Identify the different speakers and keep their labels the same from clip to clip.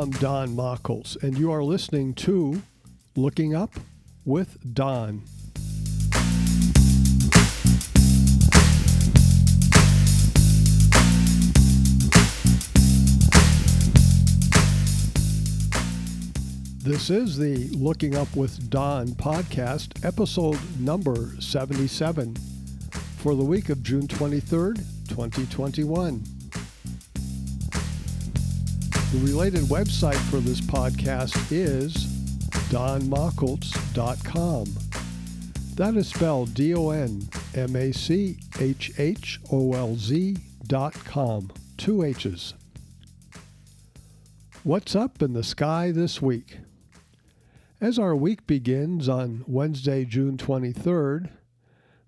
Speaker 1: I'm Don Mockles, and you are listening to Looking Up with Don. This is the Looking Up with Don podcast, episode number 77, for the week of June 23rd, 2021. The related website for this podcast is donmacholtz.com. That is spelled DONMACHHOLZ.com. 2 H's. What's up in the sky this week? As our week begins on Wednesday, June 23rd,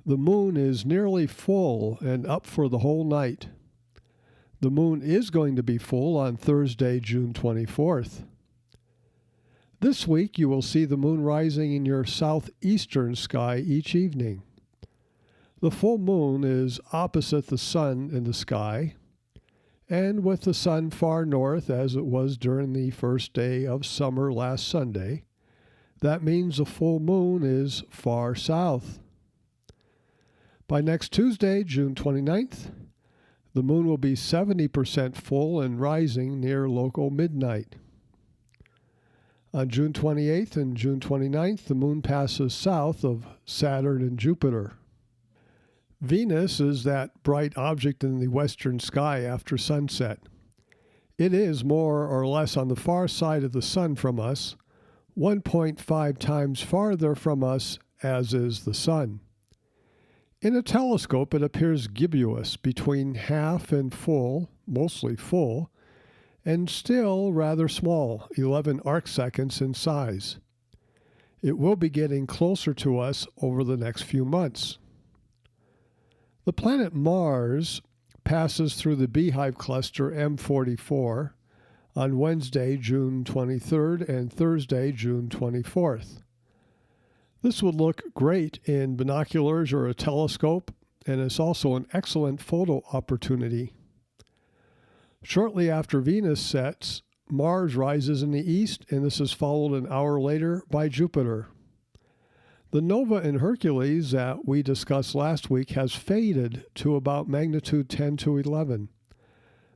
Speaker 1: the moon is nearly full and up for the whole night. The moon is going to be full on Thursday, June 24th. This week, you will see the moon rising in your southeastern sky each evening. The full moon is opposite the sun in the sky, and with the sun far north as it was during the first day of summer last Sunday, that means the full moon is far south. By next Tuesday, June 29th, the moon will be 70% full and rising near local midnight. On June 28th and June 29th, the moon passes south of Saturn and Jupiter. Venus is that bright object in the western sky after sunset. It is more or less on the far side of the sun from us, 1.5 times farther from us as is the sun. In a telescope, it appears gibbous between half and full, mostly full, and still rather small, 11 arcseconds in size. It will be getting closer to us over the next few months. The planet Mars passes through the Beehive cluster M44 on Wednesday, June 23rd and Thursday, June 24th. This would look great in binoculars or a telescope, and is also an excellent photo opportunity. Shortly after Venus sets, Mars rises in the east, and this is followed an hour later by Jupiter. The nova in Hercules that we discussed last week has faded to about magnitude 10 to 11.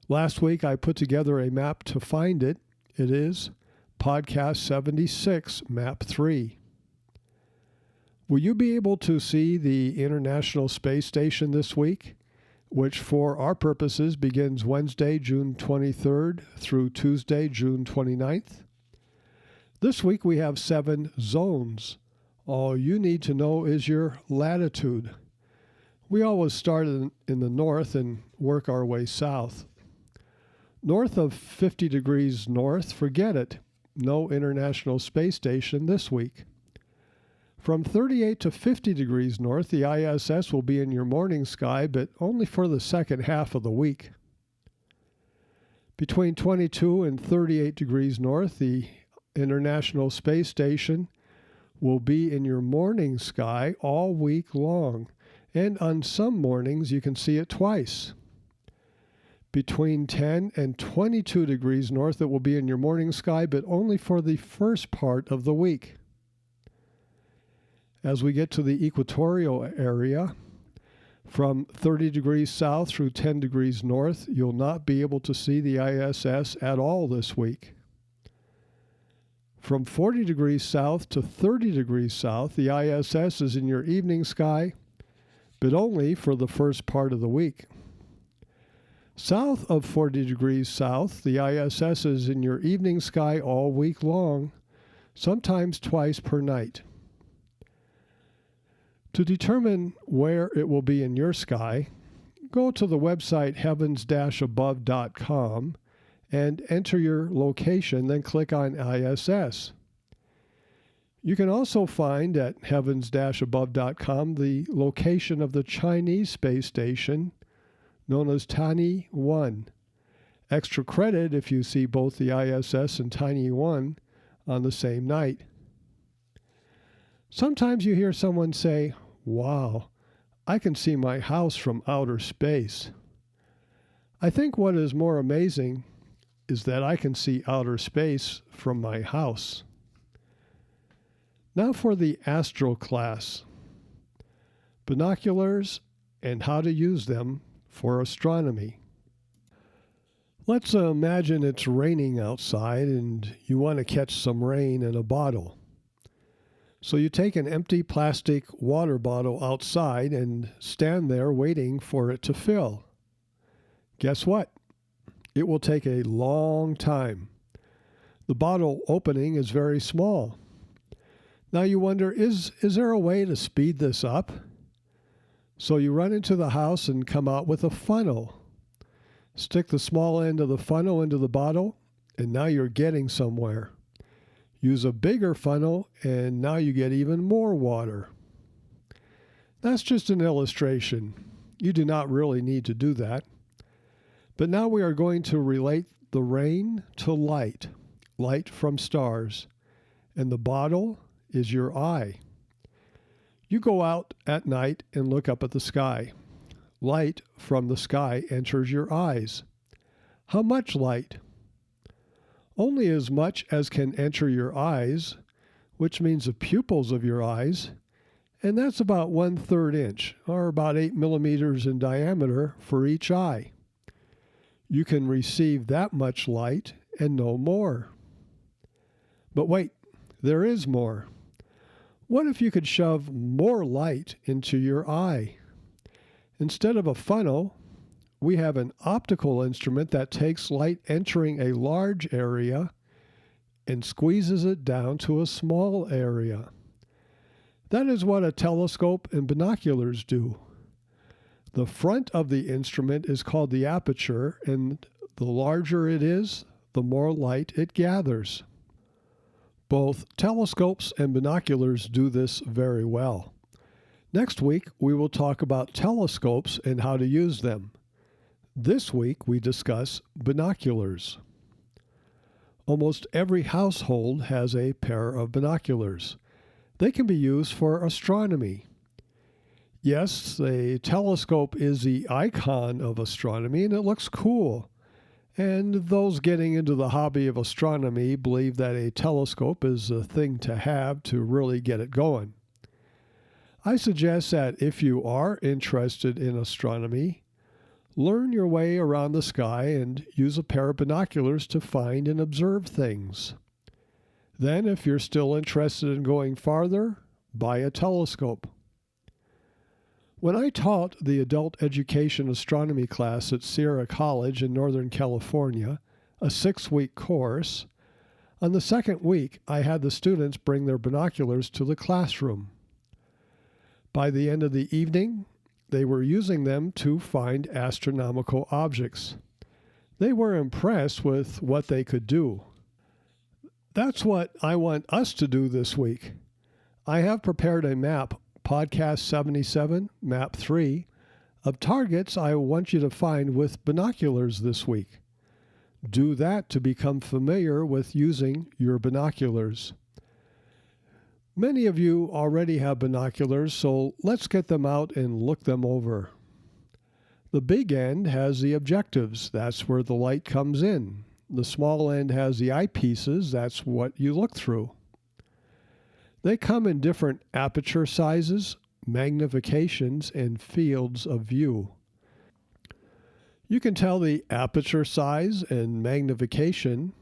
Speaker 1: Last week I put together a map to find it. It is Podcast 76, Map 3. Will you be able to see the International Space Station this week, which for our purposes begins Wednesday, June 23rd through Tuesday, June 29th? This week we have 7 zones. All you need to know is your latitude. We always start in the north and work our way south. North of 50 degrees north, forget it. No International Space Station this week. From 38 to 50 degrees north, the ISS will be in your morning sky, but only for the second half of the week. Between 22 and 38 degrees north, the International Space Station will be in your morning sky all week long, and on some mornings you can see it twice. Between 10 and 22 degrees north, it will be in your morning sky, but only for the first part of the week. As we get to the equatorial area, from 30 degrees south through 10 degrees north, you'll not be able to see the ISS at all this week. From 40 degrees south to 30 degrees south, the ISS is in your evening sky, but only for the first part of the week. South of 40 degrees south, the ISS is in your evening sky all week long, sometimes twice per night. To determine where it will be in your sky, go to the website heavens-above.com and enter your location, then click on ISS. You can also find at heavens-above.com the location of the Chinese space station known as Tiny 1. Extra credit if you see both the ISS and Tiny 1 on the same night. Sometimes you hear someone say, "Wow, I can see my house from outer space." I think what is more amazing is that I can see outer space from my house. Now for the astro class. Binoculars and how to use them for astronomy. Let's imagine it's raining outside and you want to catch some rain in a bottle. So you take an empty plastic water bottle outside and stand there waiting for it to fill. Guess what? It will take a long time. The bottle opening is very small. Now you wonder, is there a way to speed this up? So you run into the house and come out with a funnel. Stick the small end of the funnel into the bottle, and now you're getting somewhere. Use a bigger funnel, and now you get even more water. That's just an illustration. You do not really need to do that. But now we are going to relate the rain to light, light from stars, and the bottle is your eye. You go out at night and look up at the sky. Light from the sky enters your eyes. How much light? Only as much as can enter your eyes, which means the pupils of your eyes, and that's about 1/3 inch, or about 8 millimeters in diameter for each eye. You can receive that much light and no more. But wait, there is more. What if you could shove more light into your eye? Instead of a funnel, we have an optical instrument that takes light entering a large area and squeezes it down to a small area. That is what a telescope and binoculars do. The front of the instrument is called the aperture, and the larger it is, the more light it gathers. Both telescopes and binoculars do this very well. Next week, we will talk about telescopes and how to use them. This week, we discuss binoculars. Almost every household has a pair of binoculars. They can be used for astronomy. Yes, a telescope is the icon of astronomy, and it looks cool. And those getting into the hobby of astronomy believe that a telescope is the thing to have to really get it going. I suggest that if you are interested in astronomy, learn your way around the sky and use a pair of binoculars to find and observe things. Then, if you're still interested in going farther, buy a telescope. When I taught the adult education astronomy class at Sierra College in Northern California, a 6-week course, on the second week I had the students bring their binoculars to the classroom. By the end of the evening, they were using them to find astronomical objects. They were impressed with what they could do. That's what I want us to do this week. I have prepared a map, Podcast 77, Map 3, of targets I want you to find with binoculars this week. Do that to become familiar with using your binoculars. Many of you already have binoculars, so let's get them out and look them over. The big end has the objectives. That's where the light comes in. The small end has the eyepieces. That's what you look through. They come in different aperture sizes, magnifications, and fields of view. You can tell the aperture size and magnification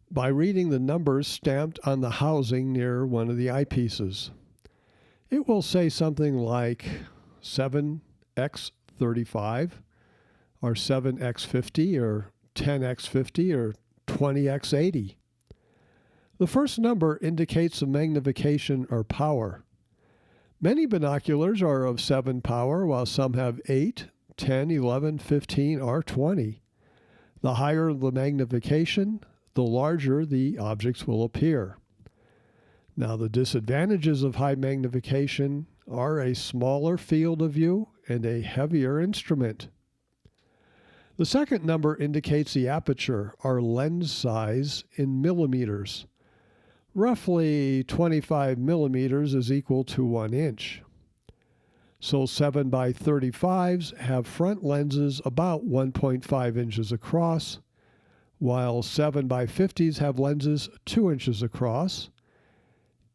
Speaker 1: by reading the numbers stamped on the housing near one of the eyepieces. It will say something like 7x35, or 7x50, or 10x50, or 20x80. The first number indicates the magnification or power. Many binoculars are of 7 power, while some have 8, 10, 11, 15, or 20. The higher the magnification, the larger the objects will appear. Now, the disadvantages of high magnification are a smaller field of view and a heavier instrument. The second number indicates the aperture, or lens size, in millimeters. Roughly 25 millimeters is equal to 1 inch. So 7x35s have front lenses about 1.5 inches across, while 7 by 50s have lenses 2 inches across,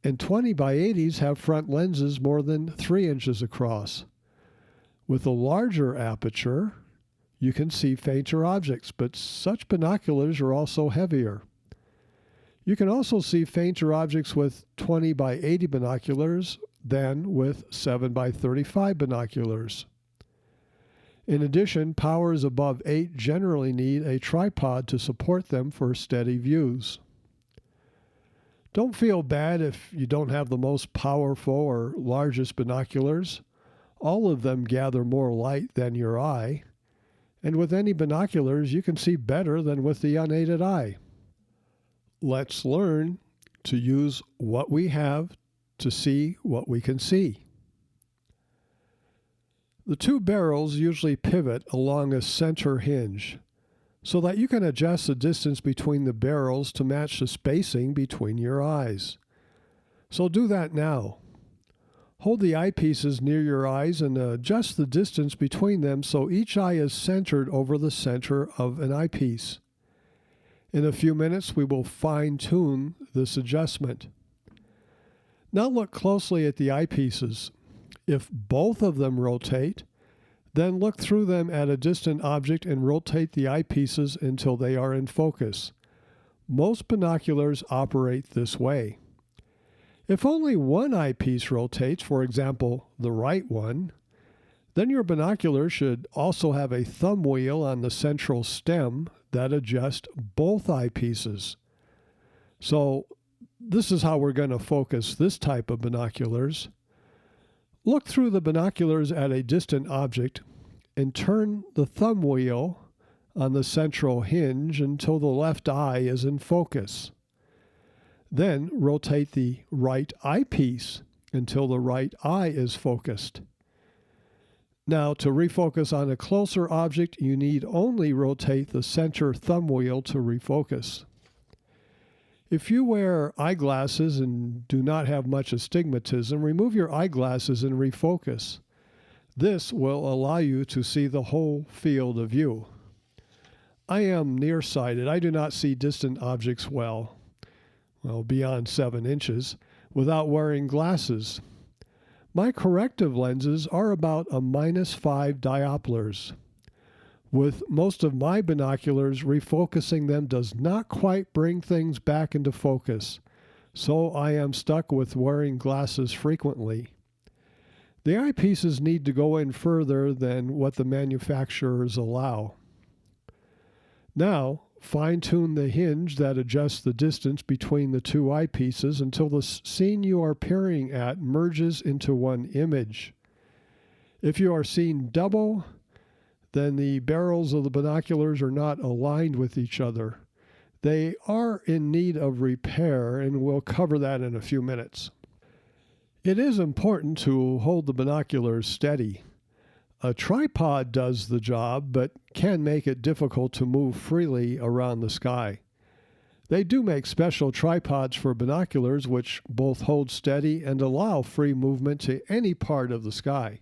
Speaker 1: and 20 by 80s have front lenses more than 3 inches across. With a larger aperture, you can see fainter objects, but such binoculars are also heavier. You can also see fainter objects with 20 by 80 binoculars than with 7 by 35 binoculars. In addition, powers above 8 generally need a tripod to support them for steady views. Don't feel bad if you don't have the most powerful or largest binoculars. All of them gather more light than your eye, and with any binoculars you can see better than with the unaided eye. Let's learn to use what we have to see what we can see. The two barrels usually pivot along a center hinge so that you can adjust the distance between the barrels to match the spacing between your eyes. So do that now. Hold the eyepieces near your eyes and adjust the distance between them so each eye is centered over the center of an eyepiece. In a few minutes, we will fine-tune this adjustment. Now look closely at the eyepieces. If both of them rotate, then look through them at a distant object and rotate the eyepieces until they are in focus. Most binoculars operate this way. If only one eyepiece rotates, for example, the right one, then your binocular should also have a thumb wheel on the central stem that adjusts both eyepieces. So this is how we're going to focus this type of binoculars. Look through the binoculars at a distant object and turn the thumb wheel on the central hinge until the left eye is in focus. Then rotate the right eyepiece until the right eye is focused. Now, to refocus on a closer object, you need only rotate the center thumb wheel to refocus. If you wear eyeglasses and do not have much astigmatism, remove your eyeglasses and refocus. This will allow you to see the whole field of view. I am nearsighted. I do not see distant objects well, beyond 7 inches, without wearing glasses. My corrective lenses are about a -5 diopters. With most of my binoculars, refocusing them does not quite bring things back into focus, so I am stuck with wearing glasses frequently. The eyepieces need to go in further than what the manufacturers allow. Now, fine-tune the hinge that adjusts the distance between the two eyepieces until the scene you are peering at merges into one image. If you are seeing double, then the barrels of the binoculars are not aligned with each other. They are in need of repair, and we'll cover that in a few minutes. It is important to hold the binoculars steady. A tripod does the job, but can make it difficult to move freely around the sky. They do make special tripods for binoculars which both hold steady and allow free movement to any part of the sky.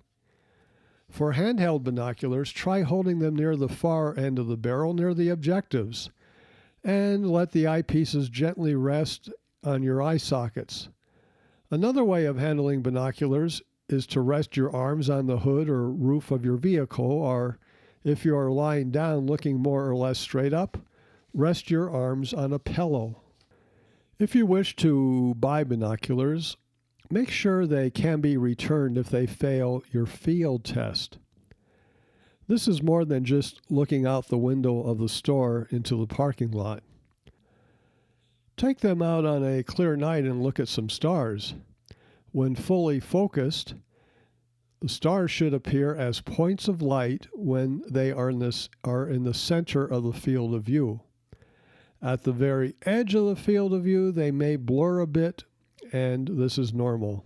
Speaker 1: For handheld binoculars, try holding them near the far end of the barrel near the objectives, and let the eyepieces gently rest on your eye sockets. Another way of handling binoculars is to rest your arms on the hood or roof of your vehicle, or if you are lying down looking more or less straight up, rest your arms on a pillow. If you wish to buy binoculars, make sure they can be returned if they fail your field test. This is more than just looking out the window of the store into the parking lot. Take them out on a clear night and look at some stars. When fully focused, the stars should appear as points of light when they are in the center of the field of view. At the very edge of the field of view, they may blur a bit, and this is normal.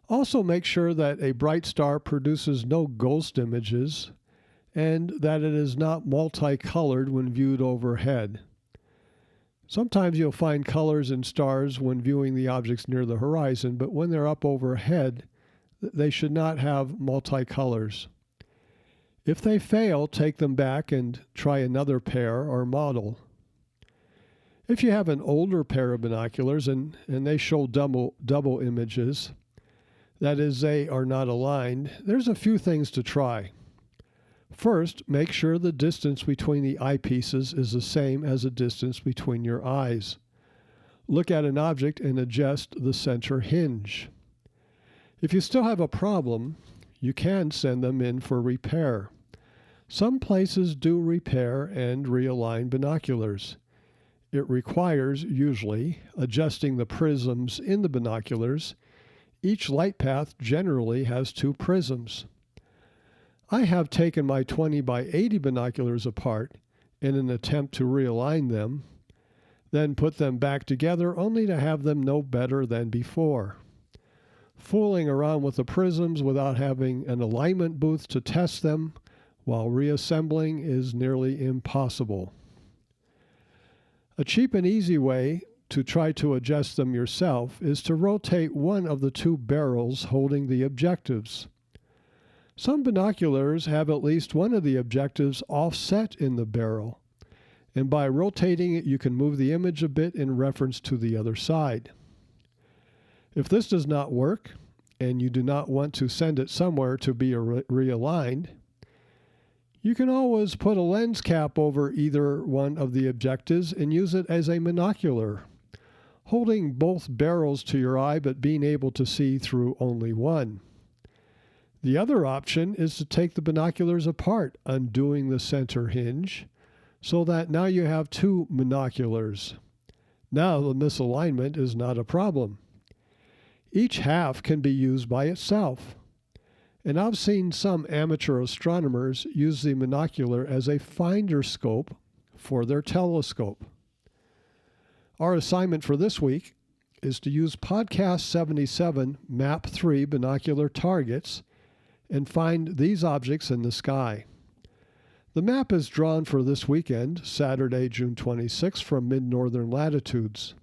Speaker 1: Also, make sure that a bright star produces no ghost images and that it is not multicolored when viewed overhead. Sometimes you'll find colors in stars when viewing the objects near the horizon, but when they're up overhead, they should not have multicolors. If they fail, take them back and try another pair or model. If you have an older pair of binoculars and they show double images, that is, they are not aligned, there's a few things to try. First, make sure the distance between the eyepieces is the same as the distance between your eyes. Look at an object and adjust the center hinge. If you still have a problem, you can send them in for repair. Some places do repair and realign binoculars. It requires, usually, adjusting the prisms in the binoculars. Each light path generally has 2 prisms. I have taken my 20 by 80 binoculars apart in an attempt to realign them, then put them back together only to have them no better than before. Fooling around with the prisms without having an alignment booth to test them while reassembling is nearly impossible. A cheap and easy way to try to adjust them yourself is to rotate one of the 2 barrels holding the objectives. Some binoculars have at least one of the objectives offset in the barrel, and by rotating it you can move the image a bit in reference to the other side. If this does not work, and you do not want to send it somewhere to be realigned, you can always put a lens cap over either one of the objectives and use it as a monocular, holding both barrels to your eye but being able to see through only one. The other option is to take the binoculars apart, undoing the center hinge, so that now you have 2 monoculars. Now the misalignment is not a problem. Each half can be used by itself. And I've seen some amateur astronomers use the monocular as a finder scope for their telescope. Our assignment for this week is to use Podcast 77 Map 3 binocular targets and find these objects in the sky. The map is drawn for this weekend, Saturday, June 26, from mid-northern latitudes.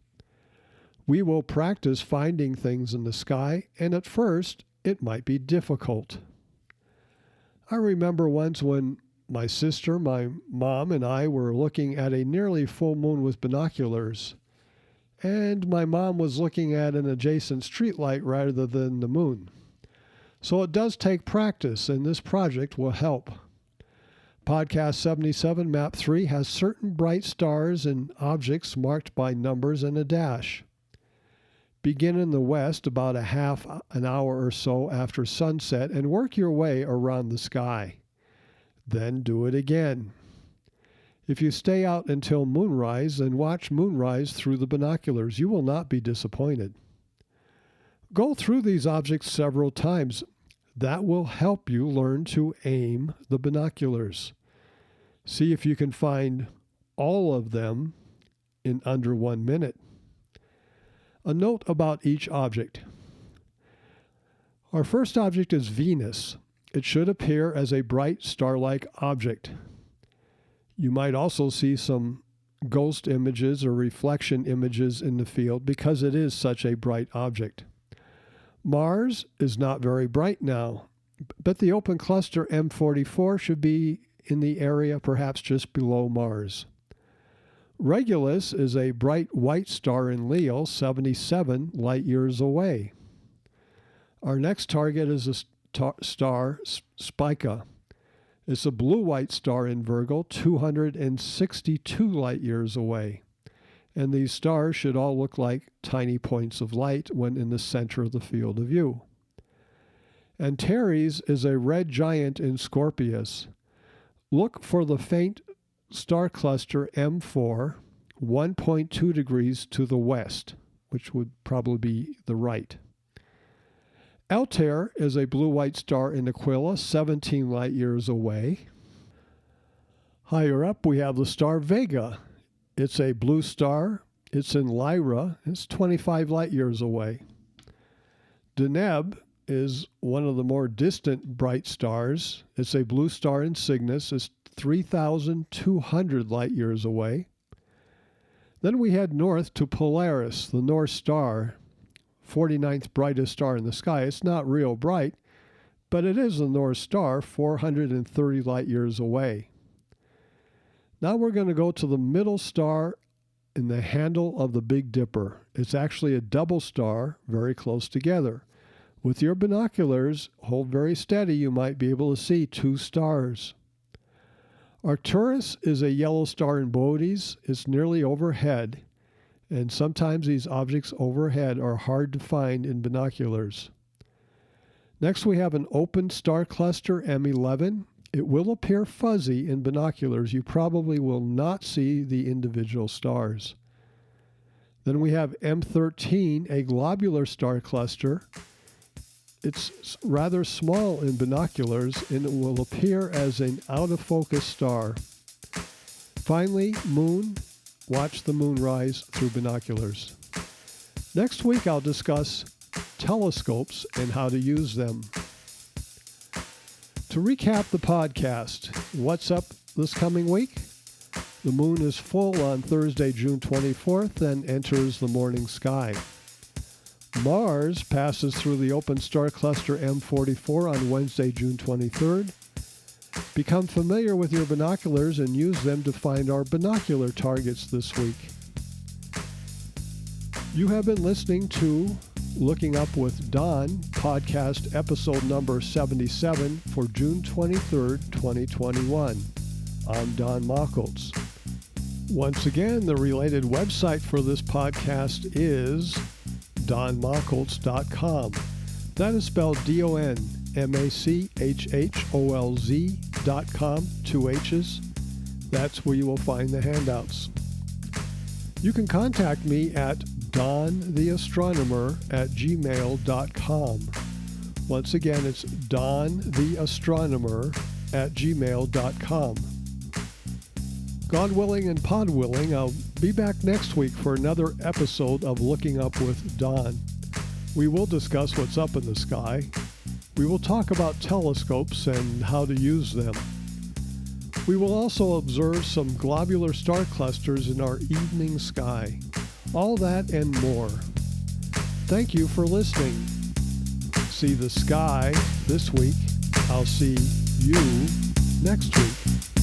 Speaker 1: We will practice finding things in the sky, and at first, it might be difficult. I remember once when my sister, my mom, and I were looking at a nearly full moon with binoculars, and my mom was looking at an adjacent streetlight rather than the moon. So it does take practice, and this project will help. Podcast 77 Map 3 has certain bright stars and objects marked by numbers and a dash. Begin in the west about a half an hour or so after sunset and work your way around the sky. Then do it again. If you stay out until moonrise and watch moonrise through the binoculars, you will not be disappointed. Go through these objects several times. That will help you learn to aim the binoculars. See if you can find all of them in under 1 minute. A note about each object. Our first object is Venus. It should appear as a bright star-like object. You might also see some ghost images or reflection images in the field because it is such a bright object. Mars is not very bright now, but the open cluster M44 should be in the area perhaps just below Mars. Regulus is a bright white star in Leo, 77 light-years away. Our next target is a star, Spica. It's a blue-white star in Virgo, 262 light-years away. And these stars should all look like tiny points of light when in the center of the field of view. Antares is a red giant in Scorpius. Look for the faint star cluster M4, 1.2 degrees to the west, which would probably be the right. Altair is a blue-white star in Aquila, 17 light-years away. Higher up, we have the star Vega. It's a blue star. It's in Lyra. It's 25 light-years away. Deneb is one of the more distant bright stars. It's a blue star in Cygnus. It's 3,200 light-years away. Then we head north to Polaris, the North Star, 49th brightest star in the sky. It's not real bright, but it is the North Star, 430 light-years away. Now we're going to go to the middle star in the handle of the Big Dipper. It's actually a double star very close together. With your binoculars, hold very steady, you might be able to see 2 stars. Arcturus is a yellow star in Boötes. It's nearly overhead, and sometimes these objects overhead are hard to find in binoculars. Next, we have an open star cluster, M11. It will appear fuzzy in binoculars. You probably will not see the individual stars. Then we have M13, a globular star cluster. It's rather small in binoculars, and it will appear as an out-of-focus star. Finally, moon. Watch the moon rise through binoculars. Next week, I'll discuss telescopes and how to use them. To recap the podcast, what's up this coming week? The moon is full on Thursday, June 24th, and enters the morning sky. Mars passes through the open star cluster M44 on Wednesday, June 23rd. Become familiar with your binoculars and use them to find our binocular targets this week. You have been listening to Looking Up with Don, podcast episode number 77 for June 23rd, 2021. I'm Don Machholz. Once again, the related website for this podcast is donmachholz.com. That is spelled DONMACHHOLZ.com, 2 H's. That's where you will find the handouts. You can contact me at dontheastronomer@gmail.com. Once again, it's dontheastronomer@gmail.com. God willing and pod willing, I'll be back next week for another episode of Looking Up with Don. We will discuss what's up in the sky. We will talk about telescopes and how to use them. We will also observe some globular star clusters in our evening sky. All that and more. Thank you for listening. See the sky this week. I'll see you next week.